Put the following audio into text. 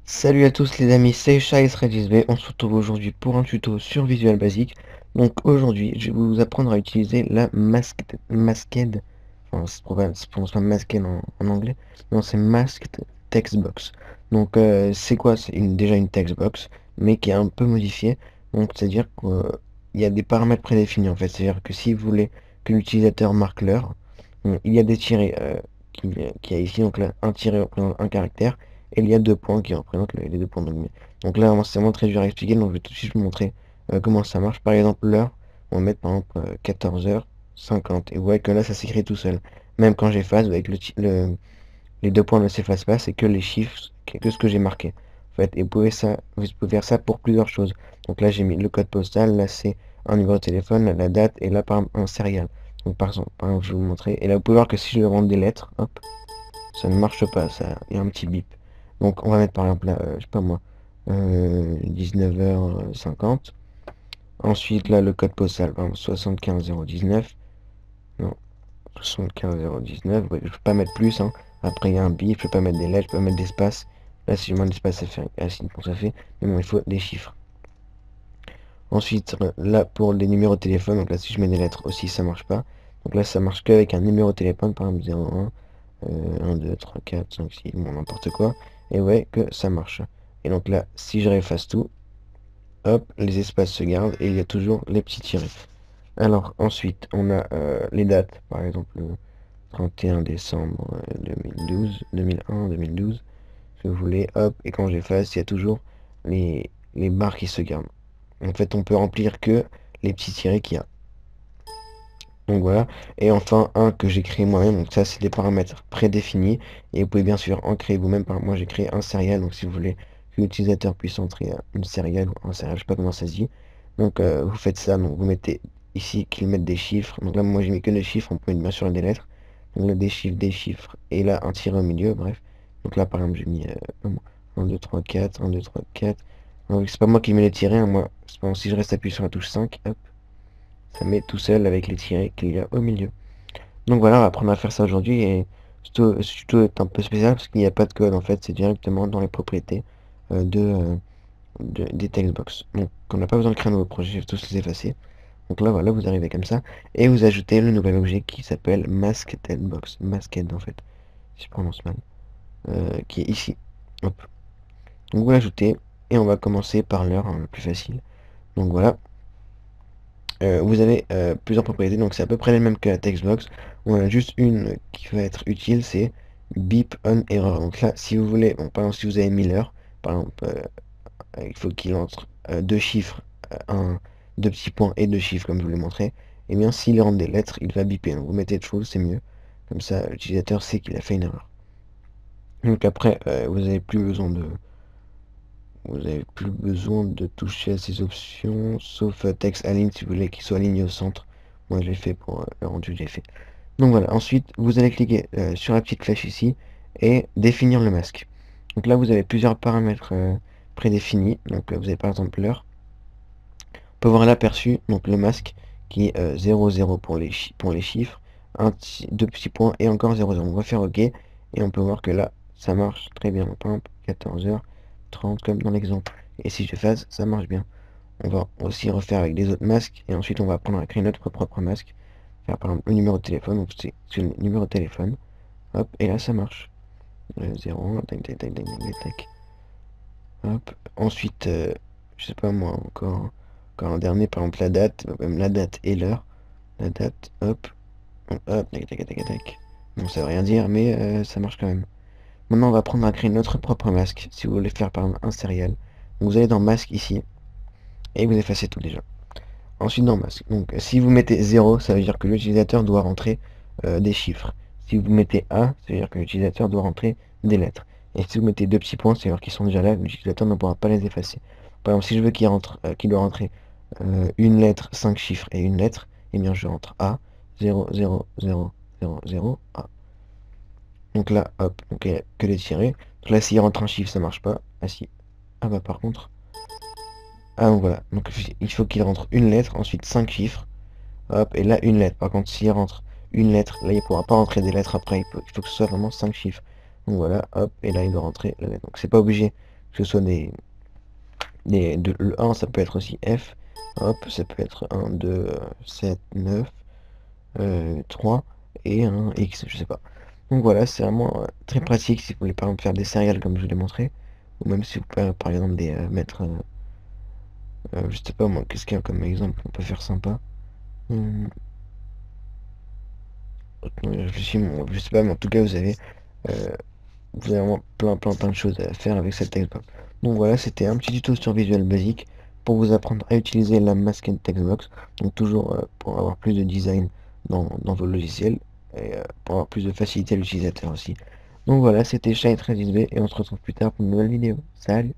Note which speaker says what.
Speaker 1: Salut à tous les amis, c'est ChaesRedisB. On se retrouve aujourd'hui pour un tuto sur Visual Basic. Donc aujourd'hui, je vais vous apprendre à utiliser la Masked, enfin c'est prononce pas Masked en anglais, non c'est Masked Textbox. Donc c'est quoi? C'est déjà une textbox, mais qui est un peu modifiée. Donc c'est-à-dire qu'il y a des paramètres prédéfinis en fait. C'est-à-dire que si vous voulez que l'utilisateur marque l'heure, il y a des tirés qui a ici, donc là un tiré représente un caractère. Et il y a deux points qui représentent les deux points de lumière. Donc là, c'est vraiment très dur à expliquer, donc je vais tout de suite vous montrer comment ça marche. Par exemple, l'heure, on va mettre par exemple 14h50. Et vous voyez que là, ça s'écrit tout seul. Même quand j'efface, avec les deux points ne s'effacent pas, c'est que les chiffres, que ce que j'ai marqué. En fait, et vous pouvez faire ça pour plusieurs choses. Donc là, j'ai mis le code postal, là, c'est un numéro de téléphone, là, la date, et là, par exemple, un serial. Donc par exemple, je vais vous montrer. Et là, vous pouvez voir que si je rentre des lettres, hop, ça ne marche pas, ça, il y a un petit bip. Donc on va mettre par exemple là, je sais pas moi, 19h50. Ensuite là le code postal, par exemple 75019. Non, 75019. Ouais, je peux pas mettre plus, hein. Après il y a un bip, je peux pas mettre des lettres, je peux pas mettre d'espace. Là si je mets d'espace ça fait un signe pour ça fait. Mais bon, il faut des chiffres. Ensuite là pour les numéros de téléphone, donc là si je mets des lettres aussi ça marche pas. Donc là ça marche qu'avec un numéro de téléphone, par exemple 01. 1, 2, 3, 4, 5, 6, bon, n'importe quoi. Et ouais, que ça marche. Et donc là, si je réefface tout, hop, les espaces se gardent et il y a toujours les petits tirés. Alors ensuite, on a les dates, par exemple le 31 décembre 2012, 2001, 2012, si vous voulez, hop, et quand j'efface, il y a toujours les barres qui se gardent. En fait, on peut remplir que les petits tirés qu'il y a. Donc voilà. Et enfin, un que j'ai créé moi-même. Donc ça, c'est des paramètres prédéfinis. Et vous pouvez bien sûr en créer vous-même. Moi, j'ai créé un serial. Donc si vous voulez que l'utilisateur puisse entrer une serial ou un serial, je sais pas comment ça se dit. Donc vous faites ça. Donc vous mettez ici qu'ils mettent des chiffres. Donc là, moi, j'ai mis que des chiffres. On peut mettre bien sûr des lettres. Donc là, des chiffres. Et là, un tiret au milieu. Bref. Donc là, par exemple, j'ai mis 1, 2, 3, 4, 1, 2, 3, 4. Donc c'est pas moi qui mets les tirets, hein, moi. Si je reste appuyé sur la touche 5, hop, ça met tout seul avec les tirets qu'il y a au milieu. Donc voilà, on va apprendre à faire ça aujourd'hui et ce tuto est un peu spécial parce qu'il n'y a pas de code en fait, c'est directement dans les propriétés des textbox. Donc on n'a pas besoin de créer un nouveau projet, je vais tous les effacer. Donc là voilà, vous arrivez comme ça et vous ajoutez le nouvel objet qui s'appelle masked masked en fait, si je prononce mal, qui est ici. Hop. Donc vous l'ajoutez et on va commencer par l'heure, hein, le plus facile. Donc voilà. Vous avez plusieurs propriétés, donc c'est à peu près les mêmes que la textbox. On a juste une qui va être utile, c'est beep on error. Donc là, si vous voulez, bon, par exemple, si vous avez 1000 heures, par exemple, il faut qu'il entre deux chiffres, deux petits points et deux chiffres, comme je vous l'ai montré. Et bien, s'il rentre des lettres, il va biper. Donc vous mettez true, c'est mieux. Comme ça, l'utilisateur sait qu'il a fait une erreur. Donc après, vous avez plus besoin de toucher à ces options, sauf texte align si vous voulez qu'il soit aligné au centre. Moi je l'ai fait pour le rendu que j'ai fait. Donc voilà, ensuite vous allez cliquer sur la petite flèche ici et définir le masque. Donc là vous avez plusieurs paramètres prédéfinis. Donc vous avez par exemple l'heure. On peut voir l'aperçu, donc le masque qui est 0, 0 pour les chiffres, deux petits points et encore 0, 0. On va faire OK et on peut voir que là ça marche très bien. Par exemple 14h30 comme dans l'exemple. Et si je fasse, ça marche bien. On va aussi refaire avec des autres masques et ensuite on va apprendre à créer notre propre masque. Faire par exemple le numéro de téléphone, donc c'est le numéro de téléphone. Hop, et là ça marche. 0, tac, tac, tac, tac, tac, tac. Hop. Ensuite, je sais pas moi, encore un dernier, par exemple la date, même la date et l'heure. La date, hop, hop, tac, tac, tac, tac. Bon, ça veut rien dire, mais ça marche quand même. Maintenant, on va apprendre à créer notre propre masque. Si vous voulez faire par exemple un serial, donc, vous allez dans masque ici et vous effacez tout déjà. Ensuite dans masque. Donc si vous mettez 0, ça veut dire que l'utilisateur doit rentrer des chiffres. Si vous mettez 1, ça veut dire que l'utilisateur doit rentrer des lettres. Et si vous mettez deux petits points, c'est-à-dire qu'ils sont déjà là, l'utilisateur ne pourra pas les effacer. Par exemple, si je veux qu'il doit rentrer une lettre, 5 chiffres et une lettre, eh bien je rentre A, 0, 0, 0, 0, 0, A. Donc là, hop, donc il n'y a que les tirés. Donc là, s'il rentre un chiffre, ça marche pas. Ah si. Ah bah par contre. Ah donc voilà. Donc il faut qu'il rentre une lettre, ensuite 5 chiffres. Hop, et là une lettre. Par contre, s'il rentre une lettre, là il pourra pas rentrer des lettres après. Il faut que ce soit vraiment 5 chiffres. Donc voilà, hop, et là il doit rentrer la lettre. Donc c'est pas obligé que ce soit le 1, ça peut être aussi F, hop, ça peut être 1, 2, 7, 9, 3 et un X, je sais pas. Donc voilà, c'est vraiment très pratique si vous voulez par exemple faire des céréales comme je vous l'ai montré, ou même si vous pouvez par exemple mettre, je sais pas moi, qu'est-ce qu'il y a comme exemple, on peut faire sympa. Hum, attends, je réfléchis, je sais pas, mais en tout cas euh, vous avez vraiment plein de choses à faire avec cette textbox. Donc voilà, c'était un petit tuto sur Visual Basic pour vous apprendre à utiliser la Masked Textbox. Donc toujours pour avoir plus de design dans vos logiciels et pour avoir plus de facilité à l'utilisateur aussi. Donc voilà, c'était Shine 13 b et on se retrouve plus tard pour une nouvelle vidéo. Salut!